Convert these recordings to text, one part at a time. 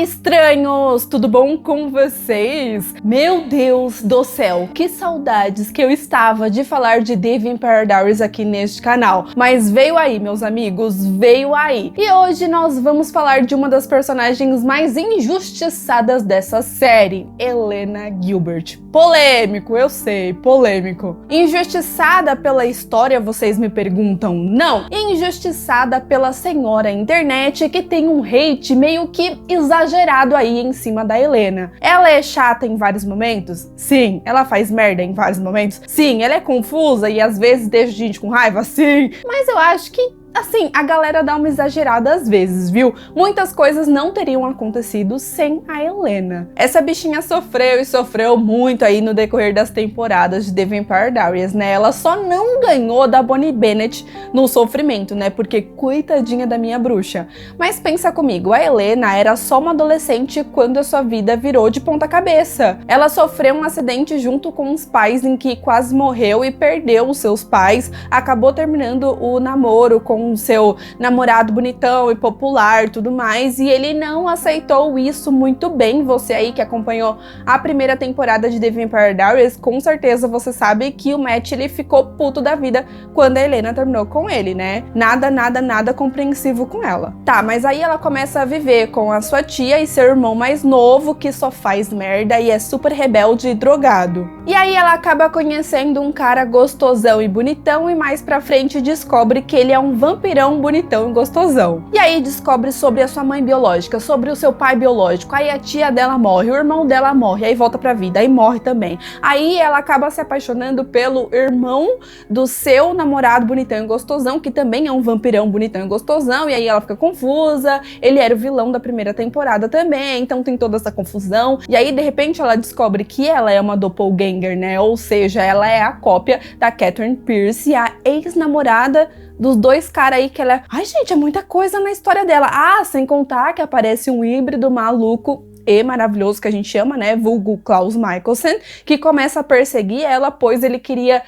estranhos! Tudo bom com vocês? Meu Deus do céu, que saudades que eu estava de falar de The Vampire Diaries aqui neste canal. Mas veio aí, meus amigos, veio aí. E hoje nós vamos falar de uma das personagens mais injustiçadas dessa série, Elena Gilbert. Polêmico, eu sei, polêmico. Injustiçada pela história, vocês me perguntam? Não, injustiçada pela senhora internet que tem um hate meio que exagerado aí em cima da Elena. Ela é chata em vários momentos? Sim. Ela faz merda em vários momentos? Sim. Ela é confusa e às vezes deixa a gente com raiva? Sim. Mas eu acho que assim, a galera dá uma exagerada às vezes, viu? Muitas coisas não teriam acontecido sem a Elena. Essa bichinha sofreu e sofreu muito aí no decorrer das temporadas de The Vampire Diaries, né? Ela só não ganhou da Bonnie Bennett no sofrimento, né? Porque coitadinha da minha bruxa. Mas pensa comigo, a Elena era só uma adolescente quando a sua vida virou de ponta cabeça. Ela sofreu um acidente junto com os pais em que quase morreu e perdeu os seus pais, acabou terminando o namoro com o seu namorado bonitão e popular, tudo mais, e ele não aceitou isso muito bem. Você aí que acompanhou a primeira temporada de The Vampire Diaries, com certeza você sabe que o Matt, ele ficou puto da vida quando a Elena terminou com ele, né? Nada compreensivo com ela. Tá, mas aí ela começa a viver com a sua tia e seu irmão mais novo, que só faz merda e é super rebelde e drogado. E aí ela acaba conhecendo um cara gostosão e bonitão e mais pra frente descobre que ele é um vampirão bonitão e gostosão. E aí descobre sobre a sua mãe biológica, sobre o seu pai biológico. Aí a tia dela morre, o irmão dela morre, aí volta pra vida, aí morre também. Aí ela acaba se apaixonando pelo irmão do seu namorado bonitão e gostosão, que também é um vampirão bonitão e gostosão, e aí ela fica confusa. Ele era o vilão da primeira temporada também, então tem toda essa confusão. E aí de repente ela descobre que ela é uma doppelganger, né? Ou seja, ela é a cópia da Catherine Pierce, a ex-namorada dos dois caras aí que ela é... Ai, gente, é muita coisa na história dela. Ah, sem contar que aparece um híbrido maluco e maravilhoso que a gente chama, né, vulgo Klaus Mikaelsen, que começa a perseguir ela, pois ele queria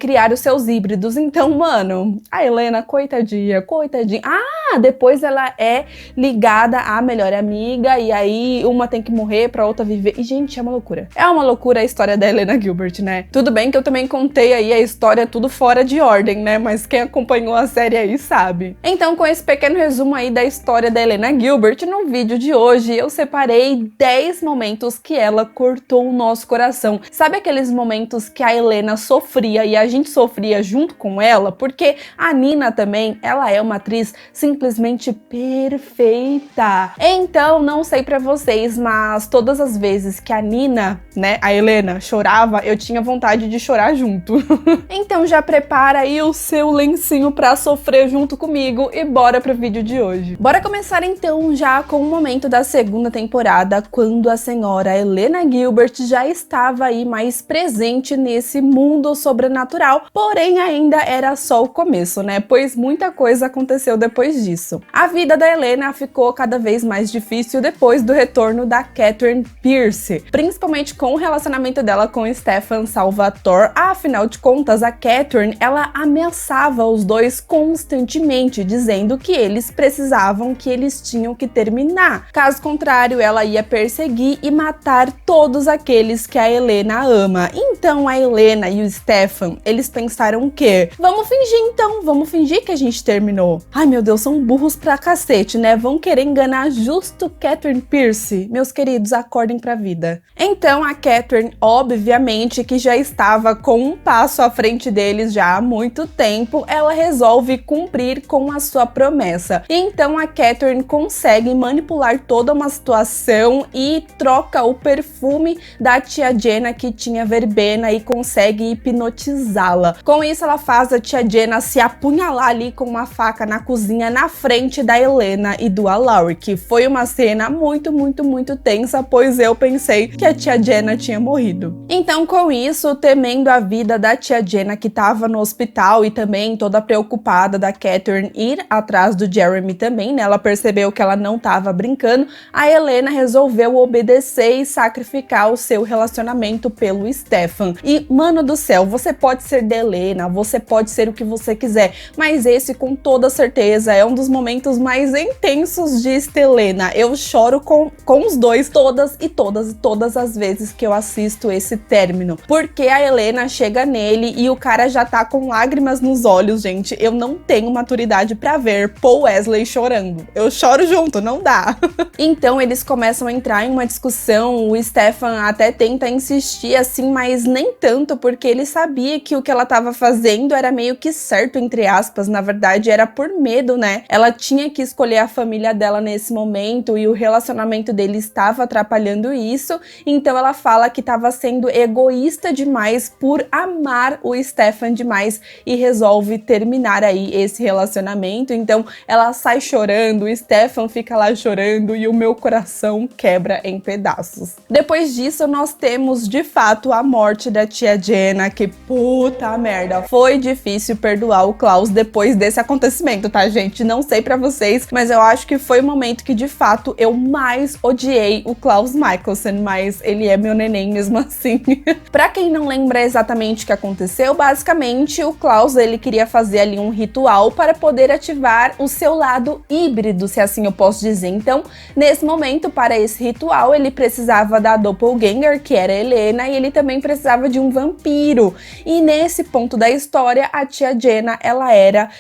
criar os seus híbridos. Então, mano, a Elena, coitadinha. Ah, depois ela é ligada à melhor amiga, e aí uma tem que morrer pra outra viver. E, gente, é uma loucura. É uma loucura a história da Elena Gilbert, né? Tudo bem que eu também contei aí a história tudo fora de ordem, né? Mas quem acompanhou a série aí sabe. Então, com esse pequeno resumo aí da história da Elena Gilbert, no vídeo de hoje eu separei 10 momentos que ela cortou o nosso coração. Sabe aqueles momentos que a Elena sofria e a gente sofria junto com ela? Porque a Nina também, ela é uma atriz simplesmente perfeita. Então, não sei pra vocês, mas todas as vezes que a Nina, né, a Elena, chorava, eu tinha vontade de chorar junto. Então já prepara aí o seu lencinho pra sofrer junto comigo e bora pro vídeo de hoje. Bora começar então já com o momento da segunda temporada, quando a senhora Elena Gilbert já estava aí mais presente nesse mundo sobrenatural, porém ainda era só o começo, né? Pois muita coisa aconteceu depois disso. A vida da Elena ficou cada vez mais difícil depois do retorno da Catherine Pierce, principalmente com o relacionamento dela com Stefan Salvatore. Afinal de contas, a Catherine, ela ameaçava os dois constantemente, dizendo que eles precisavam, que eles tinham que terminar. Caso contrário, ela ia perseguir e matar todos aqueles que a Elena ama. Então a Elena e o Stefan, eles pensaram o quê? Vamos fingir então, vamos fingir que a gente terminou. Ai meu Deus, são burros pra cacete, né? Vão querer enganar justo Catherine Pierce. Meus queridos, acordem pra vida. Então a Catherine, obviamente que já estava com um passo à frente deles já há muito tempo, ela resolve cumprir com a sua promessa. Então a Catherine consegue manipular toda uma situação e troca o perfume da tia Jenna, que tinha verbena, e consegue hipnotizá-la. Com isso, ela faz a tia Jenna se apunhalar ali com uma faca na cozinha na frente da Elena e do Alaric, que foi uma cena muito tensa, pois eu pensei que a tia Jenna tinha morrido. Então, com isso, temendo a vida da tia Jenna, que estava no hospital, e também toda preocupada da Catherine ir atrás do Jeremy também, né? Ela percebeu que ela não estava brincando, a Helena resolveu obedecer e sacrificar o seu relacionamento pelo Stefan. E, mano do céu, você pode ser da Helena, você pode ser o que você quiser, mas esse, com toda certeza, é um dos momentos mais intensos de Stelena. Eu choro com os dois todas as vezes que eu assisto esse término, porque a Helena chega nele e o cara já tá com lágrimas nos olhos, gente. Eu não tenho maturidade pra ver Paul Wesley chorando. Eu choro junto, não dá. Então eles começam a entrar em uma discussão, o Stefan até tenta insistir assim, mas nem tanto, porque ele sabia que o que ela tava fazendo era meio que certo, entre aspas. Na verdade era por medo, né? Ela tinha que escolher a família dela nesse momento e o relacionamento dele estava atrapalhando isso, então ela fala que estava sendo egoísta demais por amar o Stefan demais e resolve terminar aí esse relacionamento. Então ela sai chorando, o Stefan fica lá chorando e o meu coração quebra em pedaços. Depois disso nós temos de fato a morte da tia Jenna, que puta merda, foi difícil perdoar o Klaus depois desse acontecimento, tá, gente? Não sei pra vocês, mas eu acho que foi o momento que de fato eu mais odiei o Klaus Mikaelsen, mas ele é meu neném mesmo assim. Pra quem não lembra exatamente o que aconteceu, basicamente o Klaus, ele queria fazer ali um ritual para poder ativar o seu lado híbrido, se assim eu posso dizer. Então, nesse momento, para esse ritual, ele precisava da doppelganger, que era a Helena, e ele também precisava de um vampiro. E nesse ponto da história, a tia Jenna,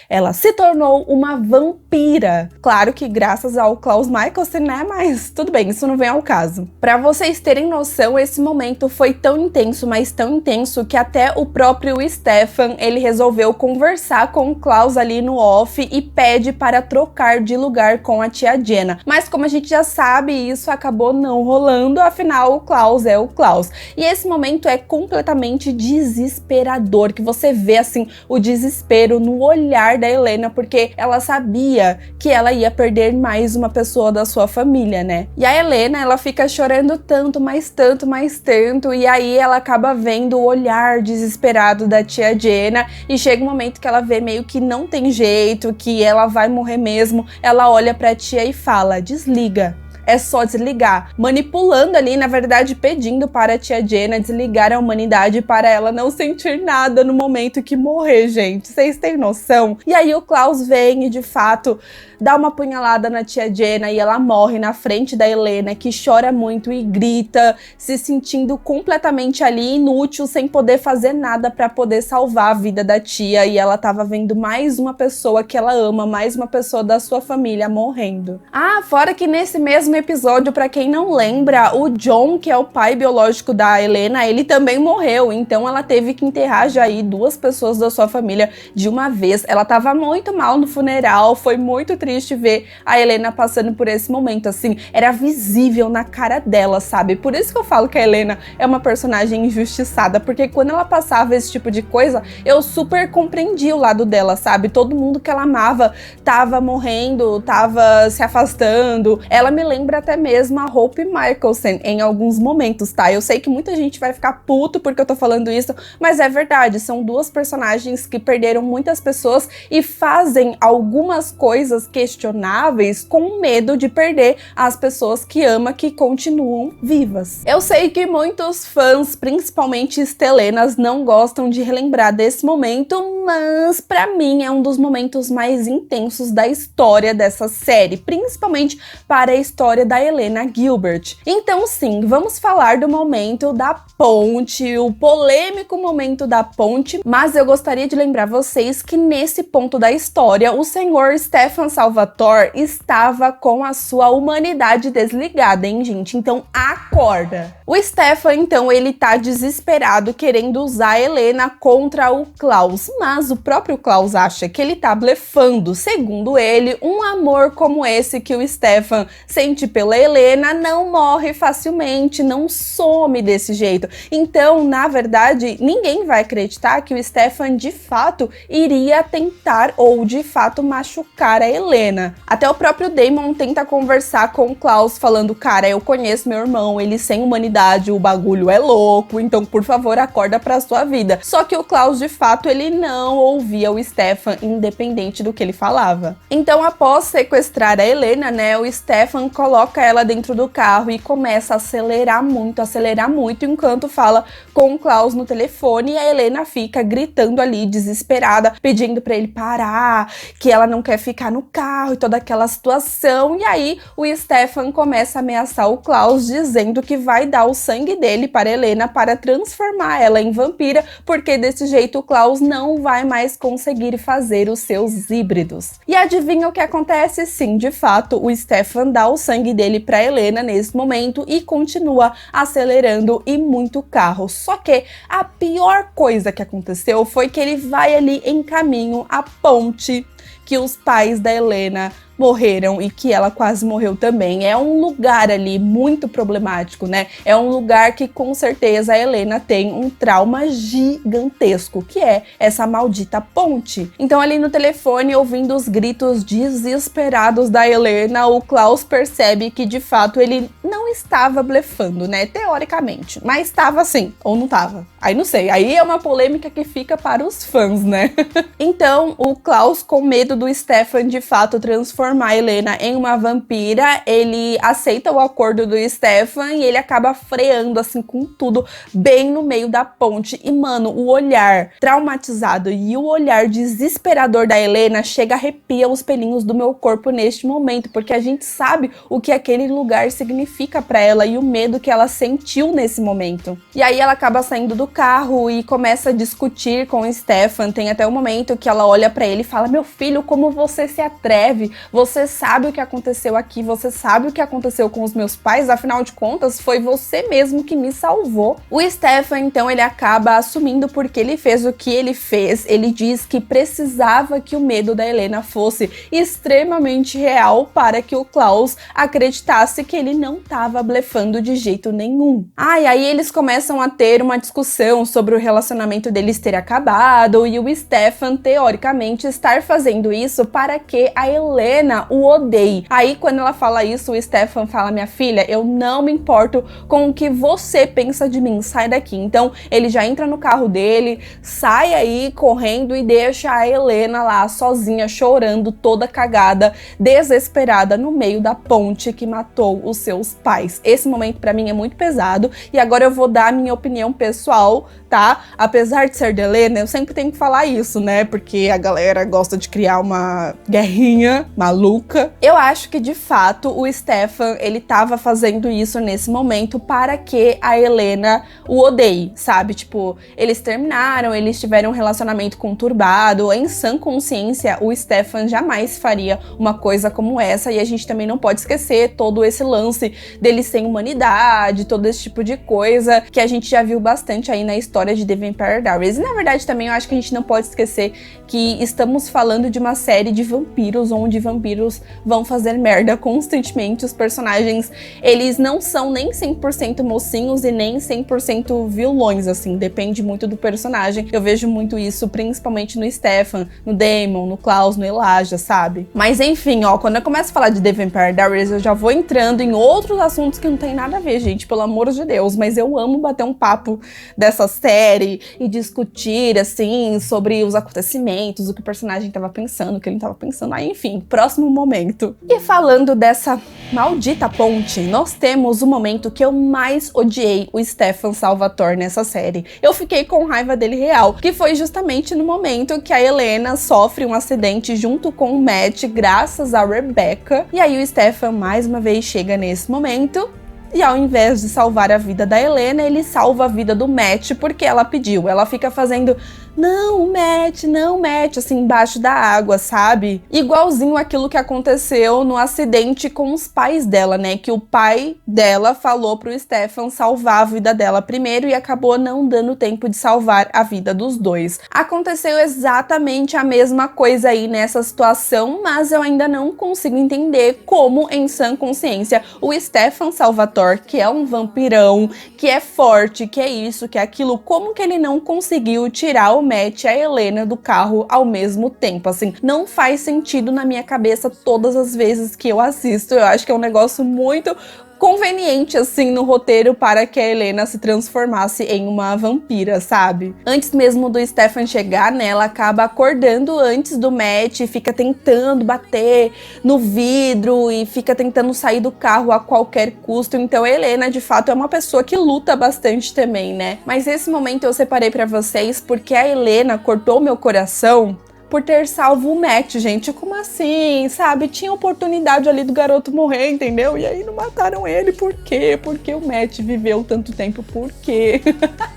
ela se tornou uma vampira. Claro que graças ao Klaus Mikaelsen, né? Mas tudo bem, isso não vem ao caso. Pra vocês terem noção, esse momento foi tão intenso, mas tão intenso, que até o próprio Stefan, ele resolveu conversar com o Klaus ali no off e pede para trocar de lugar com a tia Jenna. Mas como a gente já sabe, isso acabou não rolando, afinal o Klaus é o Klaus. E esse momento é completamente desesperador, que você vê assim o desespero no olhar da Helena, porque ela sabia que ela ia perder mais uma pessoa da sua família, né? E a Helena, ela fica chorando tanto, mais tanto, mais tanto, e aí ela acaba vendo o olhar desesperado da tia Jenna, e chega um momento que ela vê meio que não tem jeito, que ela vai morrer mesmo. Ela olha pra tia e fala: desliga. É só desligar, manipulando ali, na verdade pedindo para a tia Jenna desligar a humanidade para ela não sentir nada no momento que morrer, gente. Vocês têm noção? E aí o Klaus vem e de fato dá uma punhalada na tia Jenna e ela morre na frente da Helena, que chora muito e grita, se sentindo completamente ali inútil, sem poder fazer nada para poder salvar a vida da tia, e ela tava vendo mais uma pessoa que ela ama, mais uma pessoa da sua família morrendo. Ah, fora que nesse mesmo episódio, pra quem não lembra, o John, que é o pai biológico da Helena, ele também morreu, então ela teve que enterrar já aí 2 pessoas da sua família de uma vez. Ela tava muito mal no funeral, foi muito triste ver a Helena passando por esse momento, assim, era visível na cara dela, sabe? Por isso que eu falo que a Helena é uma personagem injustiçada, porque quando ela passava esse tipo de coisa, eu super compreendi o lado dela, sabe? Todo mundo que ela amava tava morrendo, tava se afastando. Ela me lembra até mesmo a Hope Mikaelsen em alguns momentos, tá? Eu sei que muita gente vai ficar puto porque eu tô falando isso, mas é verdade, são 2 personagens que perderam muitas pessoas e fazem algumas coisas questionáveis com medo de perder as pessoas que ama, que continuam vivas. Eu sei que muitos fãs, principalmente Stelenas, não gostam de relembrar desse momento, mas pra mim é um dos momentos mais intensos da história dessa série, principalmente para a história da Helena Gilbert. Então sim, vamos falar do momento da ponte, o polêmico momento da ponte, mas eu gostaria de lembrar vocês que nesse ponto da história, o senhor Stefan Salvatore estava com a sua humanidade desligada, hein, gente? Então acorda! O Stefan, então, ele tá desesperado querendo usar a Helena contra o Klaus, mas o próprio Klaus acha que ele tá blefando. Segundo ele, um amor como esse que o Stefan sente pela Helena não morre facilmente, não some desse jeito. Então, na verdade, ninguém vai acreditar que o Stefan de fato iria tentar ou de fato machucar a Helena. Até o próprio Damon tenta conversar com o Klaus falando: cara, eu conheço meu irmão, ele sem humanidade, o bagulho é louco, então por favor acorda pra sua vida. Só que o Klaus de fato ele não ouvia o Stefan, independente do que ele falava. Então após sequestrar a Helena, né, o Stefan coloca coloca ela dentro do carro e começa a acelerar muito, enquanto fala com o Klaus no telefone, e a Helena fica gritando ali, desesperada, pedindo pra ele parar, que ela não quer ficar no carro e toda aquela situação. E aí o Stefan começa a ameaçar o Klaus, dizendo que vai dar o sangue dele para Helena para transformar ela em vampira, porque desse jeito o Klaus não vai mais conseguir fazer os seus híbridos. E adivinha o que acontece? Sim, de fato, o Stefan dá o sangue dele para Helena nesse momento e continua acelerando e muito carro. Só que a pior coisa que aconteceu foi que ele vai ali em caminho à ponte que os pais da Helena morreram e que ela quase morreu também. É um lugar ali muito problemático, né? É um lugar que com certeza a Helena tem um trauma gigantesco, que é essa maldita ponte. Então ali no telefone, ouvindo os gritos desesperados da Helena, o Klaus percebe que de fato ele não estava blefando, né? Teoricamente. Mas estava sim, ou não estava. Aí não sei, aí é uma polêmica que fica para os fãs, né? Então o Klaus, com medo do Stefan de fato transformar a Helena em uma vampira, ele aceita o acordo do Stefan e ele acaba freando assim com tudo bem no meio da ponte. E mano, o olhar traumatizado e o olhar desesperador da Helena chega a arrepia os pelinhos do meu corpo neste momento, porque a gente sabe o que aquele lugar significa para ela e o medo que ela sentiu nesse momento. E aí ela acaba saindo do carro e começa a discutir com o Stefan. Tem até um momento que ela olha para ele e fala: meu filho, como você se atreve? Você sabe o que aconteceu aqui, você sabe o que aconteceu com os meus pais, afinal de contas, foi você mesmo que me salvou. O Stefan, então, ele acaba assumindo porque ele fez o que ele fez. Ele diz que precisava que o medo da Helena fosse extremamente real para que o Klaus acreditasse que ele não estava blefando de jeito nenhum. E aí eles começam a ter uma discussão sobre o relacionamento deles ter acabado e o Stefan, teoricamente, estar fazendo isso para que a Helena o odeie. Aí quando ela fala isso, o Stefan fala: minha filha, eu não me importo com o que você pensa de mim, sai daqui. Então ele já entra no carro dele, sai aí correndo e deixa a Helena lá sozinha, chorando, toda cagada, desesperada, no meio da ponte que matou os seus pais. Esse momento pra mim é muito pesado e agora eu vou dar a minha opinião pessoal, tá? Apesar de ser de Helena, eu sempre tenho que falar isso, né? Porque a galera gosta de criar uma guerrinha maluca. Eu acho que, de fato, o Stefan, ele tava fazendo isso nesse momento para que a Helena o odeie, sabe? Tipo, eles terminaram, eles tiveram um relacionamento conturbado. Em sã consciência, o Stefan jamais faria uma coisa como essa, e a gente também não pode esquecer todo esse lance dele sem humanidade, todo esse tipo de coisa que a gente já viu bastante aí na história de The Vampire Diaries. E, na verdade, também eu acho que a gente não pode esquecer que estamos falando de uma série de vampiros, onde vampiros vão fazer merda constantemente. Os personagens, eles não são nem 100% mocinhos e nem 100% vilões, assim, depende muito do personagem. Eu vejo muito isso, principalmente no Stefan, no Damon, no Klaus, no Elijah, sabe? Mas enfim, ó, quando eu começo a falar de The Vampire Diaries, eu já vou entrando em outros assuntos que não tem nada a ver, gente, pelo amor de Deus, mas eu amo bater um papo dessa série e discutir, assim, sobre os acontecimentos, o que o personagem tava pensando, o que ele tava pensando, aí enfim, próximo momento. E falando dessa maldita ponte, nós temos o momento que eu mais odiei o Stefan Salvatore nessa série. Eu fiquei com raiva dele real, que foi justamente no momento que a Helena sofre um acidente junto com o Matt, graças a Rebecca. E aí o Stefan mais uma vez chega nesse momento e, ao invés de salvar a vida da Helena, ele salva a vida do Matt porque ela pediu. Ela fica fazendo: não, Matt, assim, embaixo da água, sabe? Igualzinho aquilo que aconteceu no acidente com os pais dela, né? Que o pai dela falou pro Stefan salvar a vida dela primeiro e acabou não dando tempo de salvar a vida dos dois. Aconteceu exatamente a mesma coisa aí nessa situação, mas eu ainda não consigo entender como, em sã consciência, o Stefan Salvatore, que é um vampirão, que é forte, que é isso, que é aquilo, como que ele não conseguiu tirar o Matt e a Helena do carro ao mesmo tempo? Assim, não faz sentido na minha cabeça todas as vezes que eu assisto. Eu acho que é um negócio muito conveniente assim no roteiro para que a Helena se transformasse em uma vampira, sabe? Antes mesmo do Stefan chegar, né, ela acaba acordando antes do Matt e fica tentando bater no vidro e fica tentando sair do carro a qualquer custo. Então a Helena, de fato, é uma pessoa que luta bastante também, né? Mas esse momento eu separei pra vocês porque a Helena cortou meu coração por ter salvo o Matt, gente. Como assim, sabe? Tinha oportunidade ali do garoto morrer, entendeu? E aí não mataram ele, por quê? Porque o Matt viveu tanto tempo, por quê?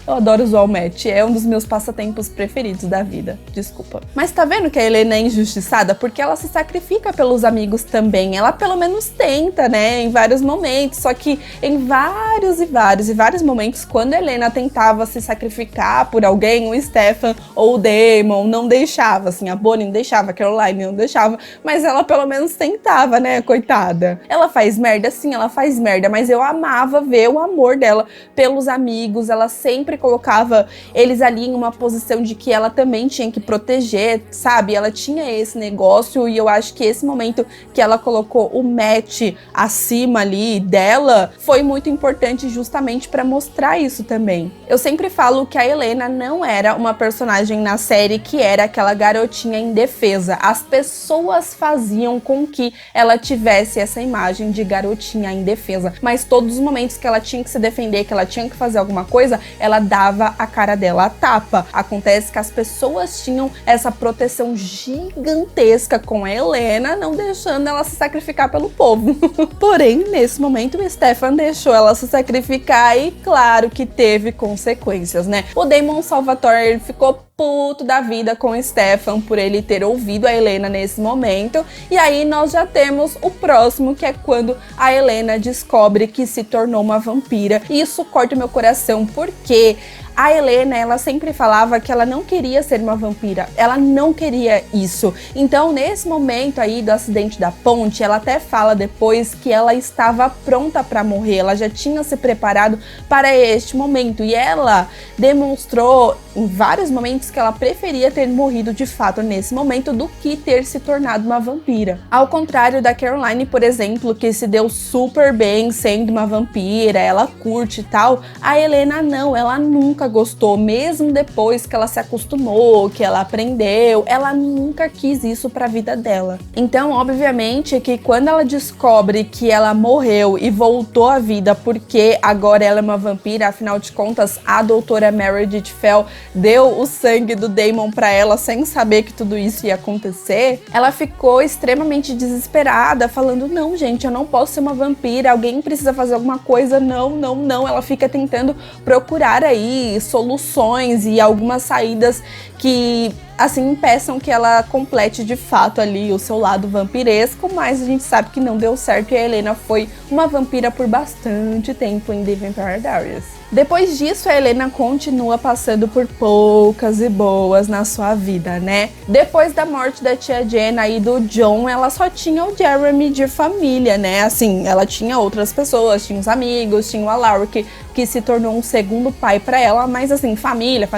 Eu adoro zoar o Matt, é um dos meus passatempos preferidos da vida, desculpa. Mas tá vendo que a Helena é injustiçada? Porque ela se sacrifica pelos amigos também, ela pelo menos tenta, né, em vários momentos, só que em vários momentos, quando a Helena tentava se sacrificar por alguém, o Stefan ou o Damon não deixava, assim, a Bonnie não deixava, a Caroline não deixava, mas ela pelo menos tentava, né, coitada. Ela faz merda? Sim, ela faz merda, mas eu amava ver o amor dela pelos amigos, ela sempre colocava eles ali em uma posição de que ela também tinha que proteger, sabe? Ela tinha esse negócio e eu acho que esse momento que ela colocou o Matt acima ali dela foi muito importante justamente para mostrar isso também. Eu sempre falo que a Helena não era uma personagem na série que era aquela garotinha indefesa. As pessoas faziam com que ela tivesse essa imagem de garotinha indefesa, mas todos os momentos que ela tinha que se defender, que ela tinha que fazer alguma coisa, ela dava a cara dela a tapa. Acontece que as pessoas tinham essa proteção gigantesca com a Helena, não deixando ela se sacrificar pelo povo. Porém, nesse momento, o Stefan deixou ela se sacrificar e claro que teve consequências, né? O Damon Salvatore, ele ficou puto da vida com o Stefan por ele ter ouvido a Helena nesse momento. E aí nós já temos o próximo, que é quando a Helena descobre que se tornou uma vampira. E isso corta o meu coração, porque a Helena, ela sempre falava que ela não queria ser uma vampira, ela não queria isso. Então, nesse momento aí do acidente da ponte, ela até fala depois que ela estava pronta para morrer, ela já tinha se preparado para este momento. E ela demonstrou em vários momentos que ela preferia ter morrido de fato nesse momento do que ter se tornado uma vampira. Ao contrário da Caroline, por exemplo, que se deu super bem sendo uma vampira, ela curte e tal, a Helena não, ela nunca gostou, mesmo depois que ela se acostumou, que ela aprendeu, ela nunca quis isso pra vida dela. Então, obviamente, que quando ela descobre que ela morreu e voltou à vida porque agora ela é uma vampira, afinal de contas, a doutora Meredith Fell deu o sangue do Damon pra ela sem saber que tudo isso ia acontecer, ela ficou extremamente desesperada, falando, não, gente, eu não posso ser uma vampira, alguém precisa fazer alguma coisa, não. Ela fica tentando procurar aí soluções e algumas saídas que, assim, impeçam que ela complete de fato ali o seu lado vampiresco, mas a gente sabe que não deu certo e a Helena foi uma vampira por bastante tempo em The Vampire Diaries. Depois disso, a Helena continua passando por poucas e boas na sua vida, né? Depois da morte da tia Jenna e do John, ela só tinha o Jeremy de família, né? Assim, ela tinha outras pessoas, tinha os amigos, tinha o Alaric, que se tornou um segundo pai pra ela, mas assim, família,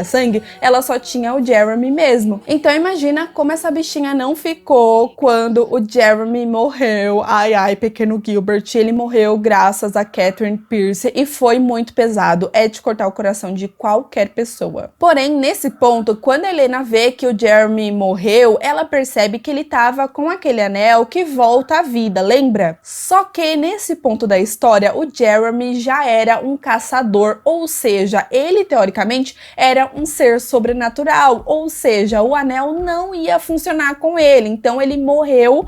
sangue, ela só tinha o Jeremy mesmo. Então imagina como essa bichinha não ficou quando o Jeremy morreu. Ai, pequeno Gilbert, ele morreu graças a Catherine Pierce e foi muito pesado, é de cortar o coração de qualquer pessoa. Porém, nesse ponto, quando a Helena vê que o Jeremy morreu, ela percebe que ele tava com aquele anel que volta à vida, lembra? Só que nesse ponto da história, o Jeremy já era um caçador, ou seja, ele teoricamente era um ser sobrenatural, ou seja, o anel não ia funcionar com ele, então ele morreu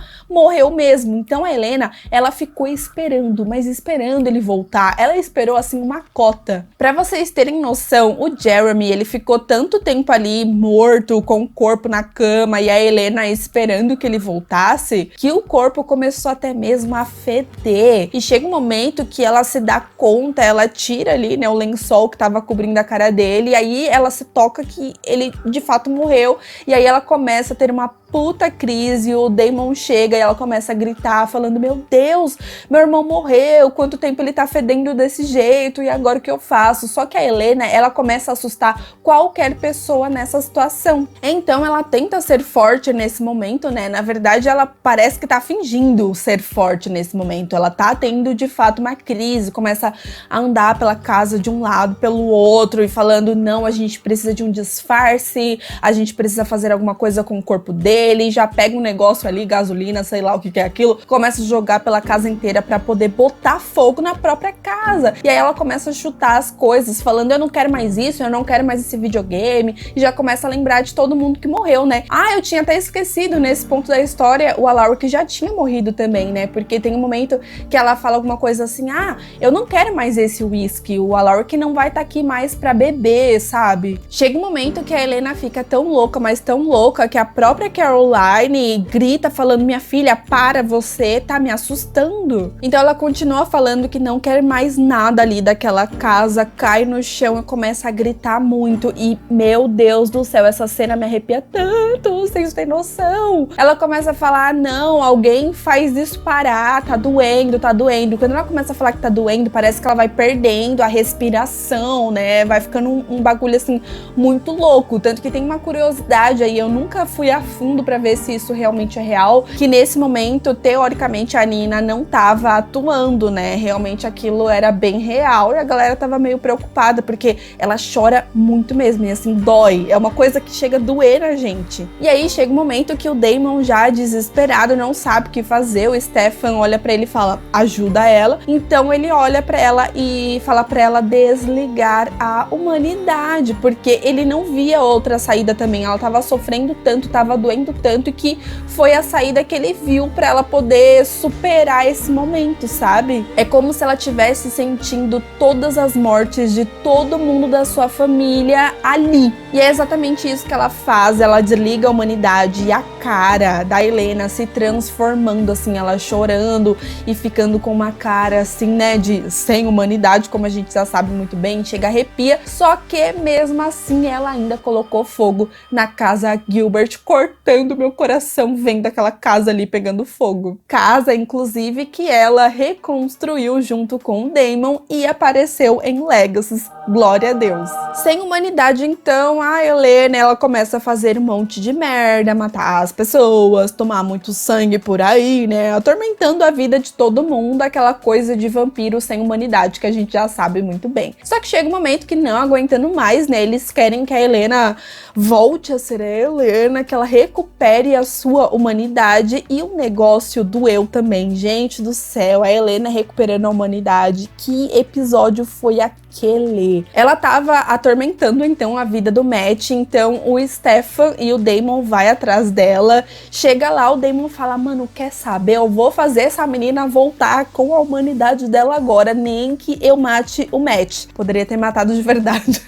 mesmo. Então a Helena, ela ficou esperando, mas esperando ele voltar, ela esperou assim uma cota. Pra vocês terem noção, o Jeremy, ele ficou tanto tempo ali morto, com o corpo na cama e a Helena esperando que ele voltasse, que o corpo começou até mesmo a feder. E chega um momento que ela se dá conta, ela tira ali, né, o lençol que tava cobrindo a cara dele, e aí ela se toca que ele de fato morreu, e aí ela começa a ter uma puta crise, o Damon chega e ela começa a gritar, falando, meu Deus, meu irmão morreu, quanto tempo ele tá fedendo desse jeito, e agora o que eu faço? Só que a Helena, ela começa a assustar qualquer pessoa nessa situação. Então ela tenta ser forte nesse momento, né? Na verdade, ela parece que tá fingindo ser forte nesse momento. Ela tá tendo, de fato, uma crise, começa a andar pela casa de um lado, pelo outro, e falando, não, a gente precisa de um disfarce, a gente precisa fazer alguma coisa com o corpo dele, já pega um negócio ali, gasolina, sei lá o que é aquilo, começa a jogar pela casa inteira pra poder botar fogo na própria casa. E aí ela começa a chutar as coisas, falando, eu não quero mais isso, eu não quero mais esse videogame, e já começa a lembrar de todo mundo que morreu, né? Ah, eu tinha até esquecido, nesse ponto da história, o Alaric já tinha morrido também, né? Porque tem um momento que ela fala alguma coisa assim, ah, eu não quero mais esse whisky, o Alaric não vai estar aqui mais pra beber, sabe? Chega um momento que a Helena fica tão louca, mas tão louca, que a própria Caroline grita falando, minha filha, para, você tá me assustando. Então ela continua falando que não quer mais nada ali daquela casa, cai no chão e começa a gritar muito. E, meu Deus do céu, essa cena me arrepia tanto, vocês têm noção. Ela começa a falar, não, alguém faz isso parar, tá doendo, tá doendo. Quando ela começa a falar que tá doendo, parece que ela vai perdendo a respiração, né? Vai ficando um bagulho assim, muito louco. Tanto que tem uma curiosidade aí, eu nunca fui a fundo pra ver se isso realmente é real, que nesse momento, teoricamente, a Nina não tava atuando, né? Realmente aquilo era bem real e a galera tava meio preocupada, porque ela chora muito mesmo, e assim, dói. É uma coisa que chega a doer na gente. E aí chega um momento que o Damon, já desesperado, não sabe o que fazer. O Stefan olha pra ele e fala, ajuda ela. Então ele olha pra ela e fala pra ela desligar a humanidade, porque ele não via outra saída também. Ela tava sofrendo tanto, tava doendo tanto, que foi a saída que ele viu pra ela poder superar esse momento, sabe? É como se ela tivesse sentindo todas as mortes de todo mundo da sua família ali. E é exatamente isso que ela faz. Ela desliga a humanidade e a cara da Helena se transformando, assim, ela chorando e ficando com uma cara assim, né, de sem humanidade, como a gente já sabe muito bem, chega a arrepia. Só que mesmo assim ela ainda colocou fogo na casa Gilbert, cortando meu coração vendo aquela casa ali pegando fogo. Casa, inclusive, que ela reconstruiu junto com o Damon e apareceu em Legacy. Glória a Deus. Sem humanidade, então, a Helena, ela começa a fazer um monte de merda, matar as pessoas, tomar muito sangue por aí, né? Atormentando a vida de todo mundo, aquela coisa de vampiro sem humanidade que a gente já sabe muito bem. Só que chega um momento que, não aguentando mais, né? Eles querem que a Helena volte a ser a Helena, que ela recupere a sua humanidade, e o negócio doeu também. Gente do céu, a Helena recuperando a humanidade. Que episódio foi aquele? Ela tava atormentando então a vida do Matt, então o Stefan e o Damon vai atrás dela. Chega lá, o Damon fala, mano, quer saber? Eu vou fazer essa menina voltar com a humanidade dela agora, nem que eu mate o Matt. Poderia ter matado de verdade.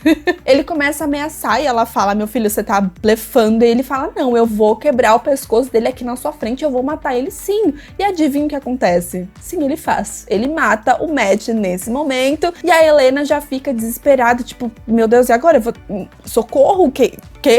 Ele começa a ameaçar e ela fala, meu filho, você tá blefando. E ele fala, não, eu vou quebrar o pescoço dele aqui na sua frente, eu vou matar ele sim. E adivinha o que acontece? Sim, ele faz. Ele mata o Matt nesse momento, e a Helena já fica desesperada, tipo, meu Deus, e agora? Eu vou... Socorro, o que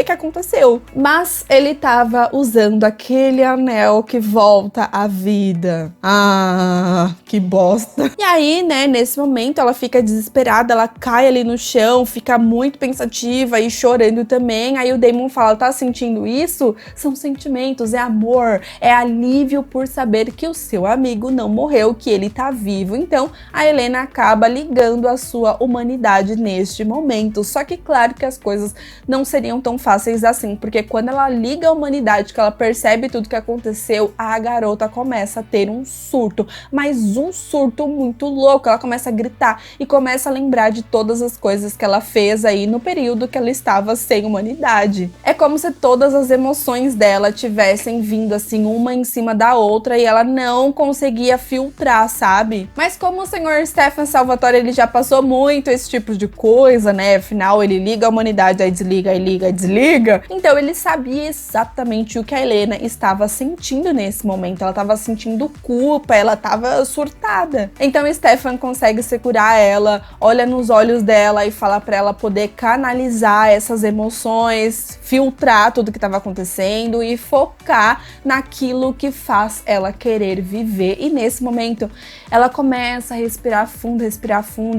aconteceu? Mas ele tava usando aquele anel que volta à vida. Ah, que bosta. E aí, né, nesse momento ela fica desesperada, ela cai ali no chão, fica muito pensativa e chorando também. Aí o Damon fala, tá sentindo isso? São sentimentos, é amor, é alívio por saber que o seu amigo não morreu, que ele tá vivo. Então a Helena acaba ligando a sua humanidade neste momento. Só que claro que as coisas não seriam tão fáceis assim, porque quando ela liga a humanidade, que ela percebe tudo que aconteceu, a garota começa a ter um surto, mas um surto muito louco. Ela começa a gritar e começa a lembrar de todas as coisas que ela fez aí no período que ela estava sem humanidade. É como se todas as emoções dela tivessem vindo assim, uma em cima da outra, e ela não conseguia filtrar, sabe? Mas como o senhor Stefan Salvatore, ele já passou muito esse tipo de coisa, né? Afinal, ele liga a humanidade, aí desliga, aí liga, aí desliga. Então ele sabia exatamente o que a Helena estava sentindo nesse momento. Ela estava sentindo culpa, ela estava surtada. Então Stefan consegue segurar ela, olha nos olhos dela e fala para ela poder canalizar essas emoções, filtrar tudo que estava acontecendo e focar naquilo que faz ela querer viver. E nesse momento ela começa a respirar fundo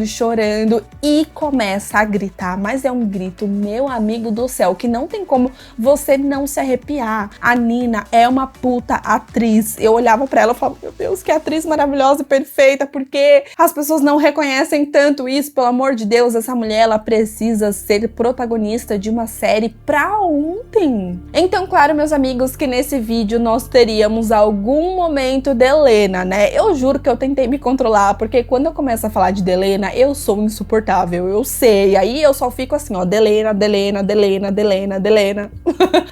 e chorando e começa a gritar, mas é um grito, meu amigo do céu, que não tem como você não se arrepiar. A Nina é uma puta atriz. Eu olhava pra ela e falava, meu Deus, que atriz maravilhosa e perfeita, porque as pessoas não reconhecem tanto isso, pelo amor de Deus, essa mulher, ela precisa ser protagonista de uma série pra ontem. Então, claro, meus amigos, que nesse vídeo nós teríamos algum momento de Helena, né? Eu juro que eu tentei me controlar, porque quando eu começo a falar de Helena, eu sou insuportável, eu sei. Aí eu só fico assim, ó, Helena.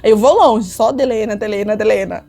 Eu vou longe, só Helena.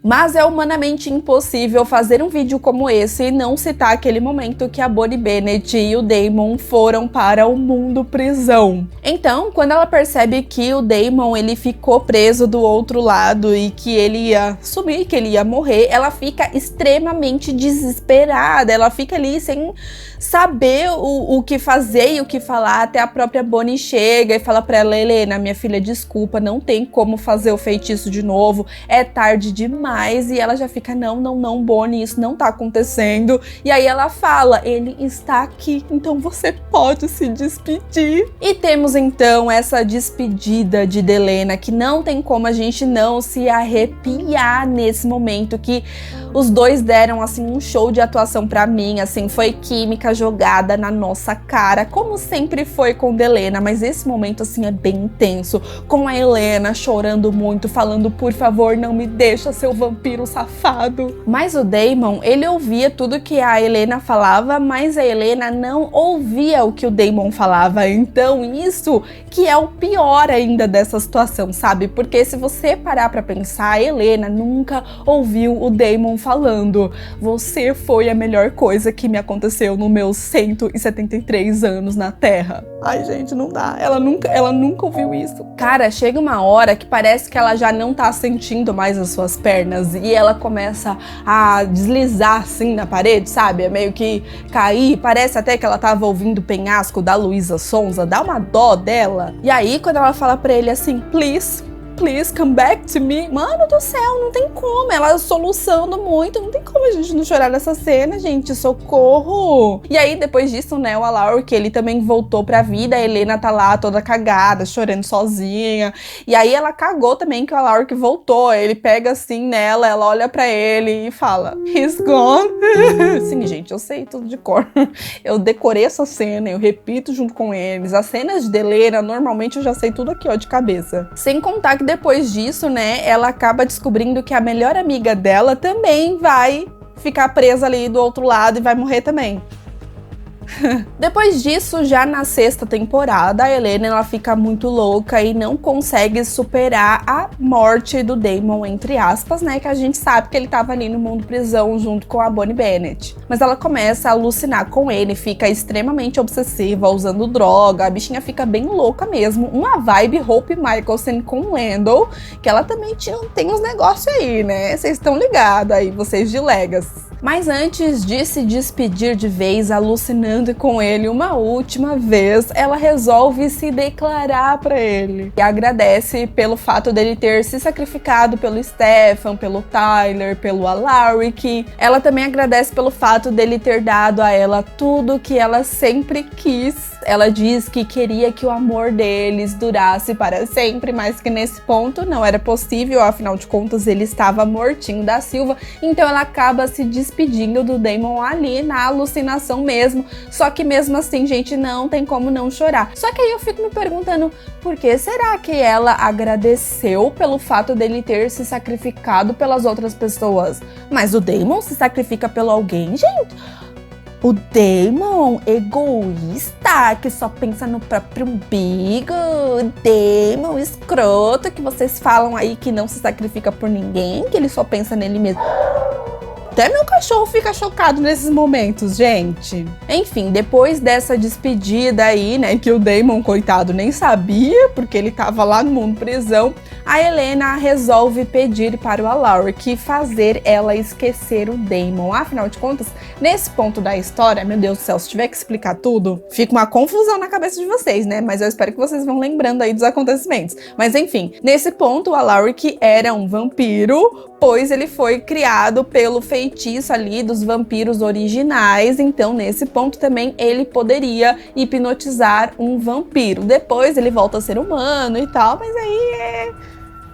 Mas é humanamente impossível fazer um vídeo como esse e não citar aquele momento que a Bonnie Bennett e o Damon foram para o mundo prisão. Então, quando ela percebe que o Damon, ele ficou preso do outro lado e que ele ia sumir, que ele ia morrer, ela fica extremamente desesperada, ela fica ali sem saber o que fazer e o que falar, até a própria Bonnie chega e fala pra ela, Helena, minha filha, desculpa, não tem como fazer o feitiço de novo, é tarde demais, e ela já fica, não, Bonnie, isso não tá acontecendo, e aí ela fala, ele está aqui, então você pode se despedir. E temos então essa despedida de Helena, que não tem como a gente não se arrepiar nesse momento, que os dois deram, assim, um show de atuação pra mim, assim, foi química jogada na nossa cara, como sempre foi com Helena, mas esse momento, assim, é bem intenso, com a Helena chorando muito, falando, por favor, não me deixa, seu vampiro safado. Mas o Damon, ele ouvia tudo que a Helena falava, mas a Helena não ouvia o que o Damon falava, então isso que é o pior ainda dessa situação, sabe? Porque se você parar pra pensar, a Helena nunca ouviu o Damon falando, você foi a melhor coisa que me aconteceu nos meus 173 anos na Terra. Ai, gente, não dá. Ela nunca ouviu isso. Cara, chega uma hora que parece que ela já não tá sentindo mais as suas pernas e ela começa a deslizar assim na parede, sabe? É meio que cair. Parece até que ela tava ouvindo o Penhasco da Luísa Sonza. Dá uma dó dela. E aí, quando ela fala pra ele assim, please come back to me. Mano do céu, não tem como. Ela soluçando muito. Não tem como a gente não chorar nessa cena, gente. Socorro. E aí, depois disso, né, o Alaric, ele também voltou pra vida. A Helena tá lá toda cagada, chorando sozinha. E aí, ela cagou também que o Alaric voltou. Ele pega assim nela, ela olha pra ele e fala, he's gone. Sim, gente, eu sei tudo de cor. Eu decorei essa cena, eu repito junto com eles. As cenas de Helena, normalmente eu já sei tudo aqui, ó, de cabeça. Sem contar que depois disso, né, ela acaba descobrindo que a melhor amiga dela também vai ficar presa ali do outro lado e vai morrer também. Depois disso, já na 6ª temporada, a Helena, ela fica muito louca e não consegue superar a morte do Damon, entre aspas, né, que a gente sabe que ele tava ali no mundo prisão junto com a Bonnie Bennett. Mas ela começa a alucinar com ele, fica extremamente obsessiva, usando droga, a bichinha fica bem louca mesmo, uma vibe Hope Michelson com Lando, que ela também tem uns negócios aí, né, vocês estão ligados aí, vocês de Legas. Mas antes de se despedir de vez, alucinando com ele uma última vez, ela resolve se declarar pra ele. E agradece pelo fato dele ter se sacrificado pelo Stefan, pelo Tyler, pelo Alaric. Ela também agradece pelo fato dele ter dado a ela tudo que ela sempre quis. Ela diz que queria que o amor deles durasse para sempre, mas que nesse ponto não era possível, afinal de contas ele estava mortinho da Silva, então ela acaba se despedindo do Damon ali na alucinação mesmo, só que mesmo assim, gente, não tem como não chorar. Só que aí eu fico me perguntando, por que será que ela agradeceu pelo fato dele ter se sacrificado pelas outras pessoas? Mas o Damon se sacrifica pelo alguém, gente? O Damon, egoísta, que só pensa no próprio umbigo. O Damon, escroto, que vocês falam aí que não se sacrifica por ninguém, que ele só pensa nele mesmo. Até meu cachorro fica chocado nesses momentos, gente. Enfim, depois dessa despedida aí, né, que o Daemon, coitado, nem sabia, porque ele tava lá no mundo prisão, a Helena resolve pedir para o Alaric fazer ela esquecer o Daemon. Afinal de contas, nesse ponto da história, meu Deus do céu, se tiver que explicar tudo, fica uma confusão na cabeça de vocês, né? Mas eu espero que vocês vão lembrando aí dos acontecimentos. Mas enfim, nesse ponto, o Alaric era um vampiro, pois ele foi criado pelo feitiço ali dos vampiros originais, então nesse ponto também ele poderia hipnotizar um vampiro. Depois ele volta a ser humano e tal, mas aí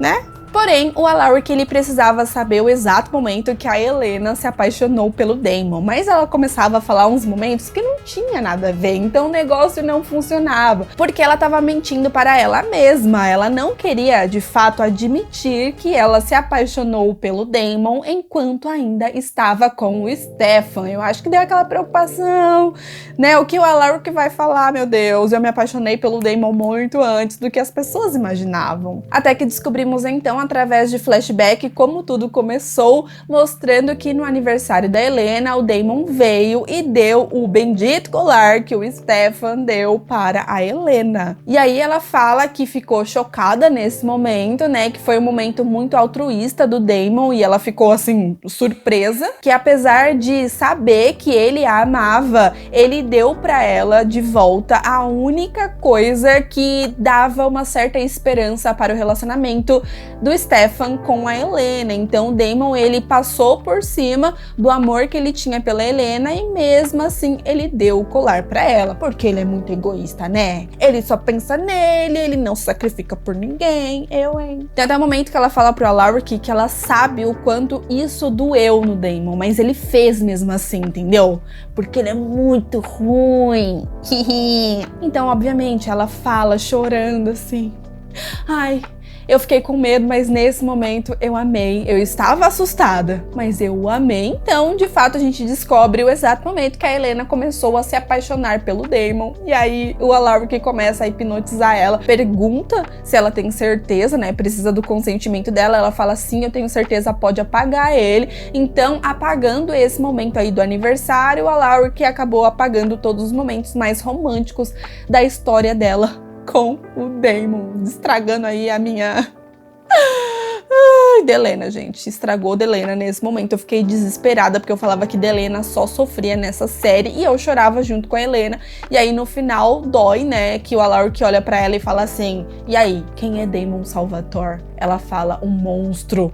né? Porém, o Alaric ele precisava saber o exato momento que a Helena se apaixonou pelo Daemon, mas ela começava a falar uns momentos que não tinha nada a ver, então o negócio não funcionava, porque ela estava mentindo para ela mesma, ela não queria de fato admitir que ela se apaixonou pelo Daemon enquanto ainda estava com o Stefan. Eu acho que deu aquela preocupação, né? O que o Alaric vai falar, meu Deus, eu me apaixonei pelo Daemon muito antes do que as pessoas imaginavam. Até que descobrimos então, através de flashback, como tudo começou, mostrando que no aniversário da Helena, o Daemon veio e deu o bendito colar que o Stefan deu para a Helena. E aí ela fala que ficou chocada nesse momento, né, que foi um momento muito altruísta do Daemon, e ela ficou assim, surpresa, que apesar de saber que ele a amava, ele deu para ela de volta a única coisa que dava uma certa esperança para o relacionamento do Stefan com a Helena. Então o Daemon ele passou por cima do amor que ele tinha pela Helena e mesmo assim ele deu o colar pra ela, porque ele é muito egoísta, né? Ele só pensa nele, ele não se sacrifica por ninguém. Hein? Tem até o momento que ela fala pro Alaric que ela sabe o quanto isso doeu no Daemon, mas ele fez mesmo assim, entendeu? Porque ele é muito ruim. Então, obviamente, ela fala chorando assim: ai, eu fiquei com medo, mas nesse momento eu amei. Eu estava assustada, mas eu amei. Então, de fato, a gente descobre o exato momento que a Helena começou a se apaixonar pelo Daemon. E aí o Alaric começa a hipnotizar ela. Pergunta se ela tem certeza, né? Precisa do consentimento dela. Ela fala sim, eu tenho certeza, pode apagar ele. Então, apagando esse momento aí do aniversário, o Alaric acabou apagando todos os momentos mais românticos da história dela com o Daemon, estragando aí a minha... Ai, Delena, gente, estragou Delena nesse momento. Eu fiquei desesperada, porque eu falava que Delena só sofria nessa série, e eu chorava junto com a Helena. E aí, no final, dói, né, que o Alaric olha pra ela e fala assim: e aí, quem é Daemon Salvatore? Ela fala: um monstro.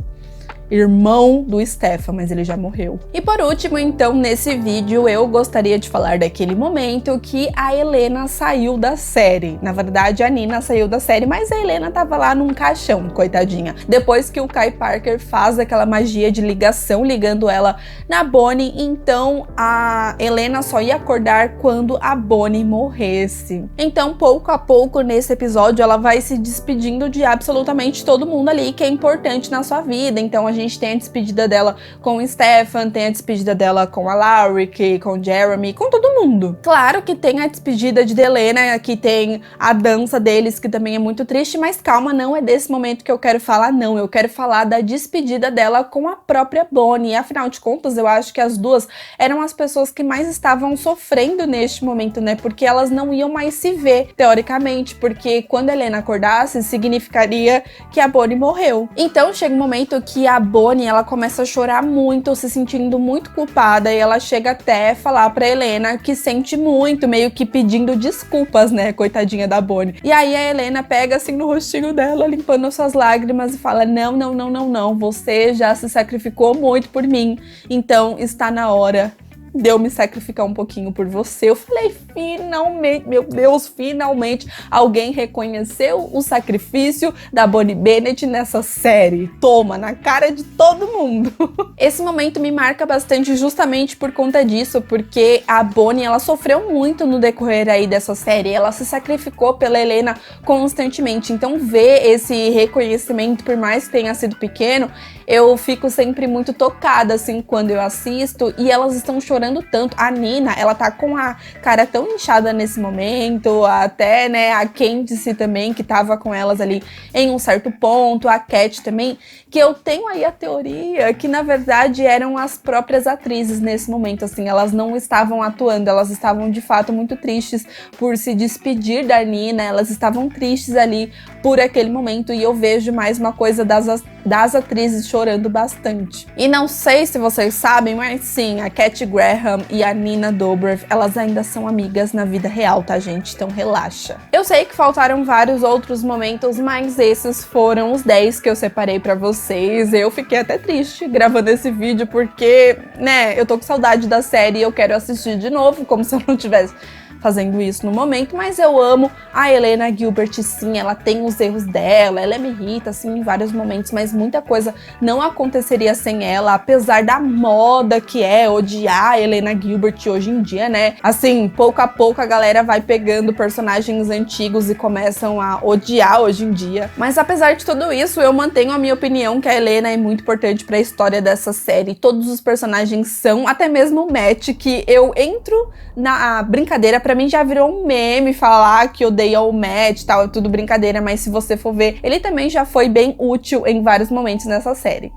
Irmão do Stefan, mas ele já morreu. E por último, então, nesse vídeo, eu gostaria de falar daquele momento que a Helena saiu da série. Na verdade, a Nina saiu da série, mas a Helena tava lá num caixão, coitadinha. Depois que o Kai Parker faz aquela magia de ligação, ligando ela na Bonnie, então a Helena só ia acordar quando a Bonnie morresse. Então, pouco a pouco, nesse episódio, ela vai se despedindo de absolutamente todo mundo ali que é importante na sua vida. Então, a gente tem a despedida dela com o Stefan, tem a despedida dela com a Alaric, com o Jeremy, com todo mundo. Claro que tem a despedida de Delena, que tem a dança deles, que também é muito triste, mas calma, não é desse momento que eu quero falar, não. Eu quero falar da despedida dela com a própria Bonnie. E, afinal de contas, eu acho que as duas eram as pessoas que mais estavam sofrendo neste momento, né? Porque elas não iam mais se ver, teoricamente, porque quando a Helena acordasse, significaria que a Bonnie morreu. Então, chega um momento que a Bonnie, ela começa a chorar muito, se sentindo muito culpada, e ela chega até falar pra Helena que sente muito, meio que pedindo desculpas, né, coitadinha da Bonnie. E aí a Helena pega assim no rostinho dela, limpando suas lágrimas, e fala: não, você já se sacrificou muito por mim, então está na hora de eu me sacrificar um pouquinho por você. Eu falei, finalmente, meu Deus, finalmente alguém reconheceu o sacrifício da Bonnie Bennett nessa série. Toma, na cara de todo mundo. Esse momento me marca bastante justamente por conta disso, porque a Bonnie, ela sofreu muito no decorrer aí dessa série, ela se sacrificou pela Helena constantemente, então ver esse reconhecimento, por mais que tenha sido pequeno, eu fico sempre muito tocada, assim, quando eu assisto, e elas estão chorando tanto. A Nina, ela tá com a cara tão inchada nesse momento, até, né, a Candice também, que tava com elas ali em um certo ponto, a Cat também, que eu tenho aí a teoria que, na verdade, eram as próprias atrizes nesse momento, assim, elas não estavam atuando, elas estavam, de fato, muito tristes por se despedir da Nina, elas estavam tristes ali por aquele momento, e eu vejo mais uma coisa das atrizes chorando bastante. E não sei se vocês sabem, mas sim, a Cat Graham e a Nina Dobrev, elas ainda são amigas na vida real, tá, gente? Então relaxa. Eu sei que faltaram vários outros momentos, mas esses foram os 10 que eu separei pra vocês. Eu fiquei até triste gravando esse vídeo, porque, né, eu tô com saudade da série e eu quero assistir de novo, como se eu não tivesse fazendo isso no momento, mas eu amo a Elena Gilbert, sim, ela tem os erros dela, ela me irrita, assim, em vários momentos, mas muita coisa não aconteceria sem ela, apesar da moda que é odiar a Elena Gilbert hoje em dia, né? Assim, pouco a pouco a galera vai pegando personagens antigos e começam a odiar hoje em dia. Mas apesar de tudo isso, eu mantenho a minha opinião que a Elena é muito importante para a história dessa série. Todos os personagens são, até mesmo o Matt, que eu entro na brincadeira, pra mim já virou um meme falar que odeia o Matt e tal, é tudo brincadeira, mas se você for ver, ele também já foi bem útil em vários momentos nessa série.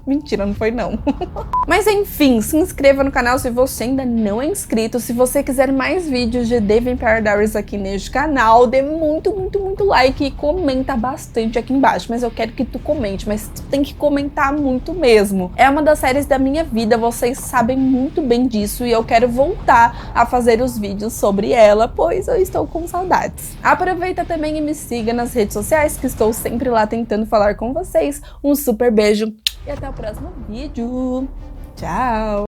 Mentira, não foi não. Mas enfim, se inscreva no canal se você ainda não é inscrito. Se você quiser mais vídeos de The Vampire Diaries aqui neste canal, dê muito like e comenta bastante aqui embaixo. Mas eu quero que tu comente, mas tu tem que comentar muito mesmo. É uma das séries da minha vida, vocês sabem muito bem disso, e eu quero voltar a fazer os vídeos sobre ela, pois eu estou com saudades. Aproveita também e me siga nas redes sociais, que estou sempre lá tentando falar com vocês. Um super beijo e até o próximo vídeo. Tchau!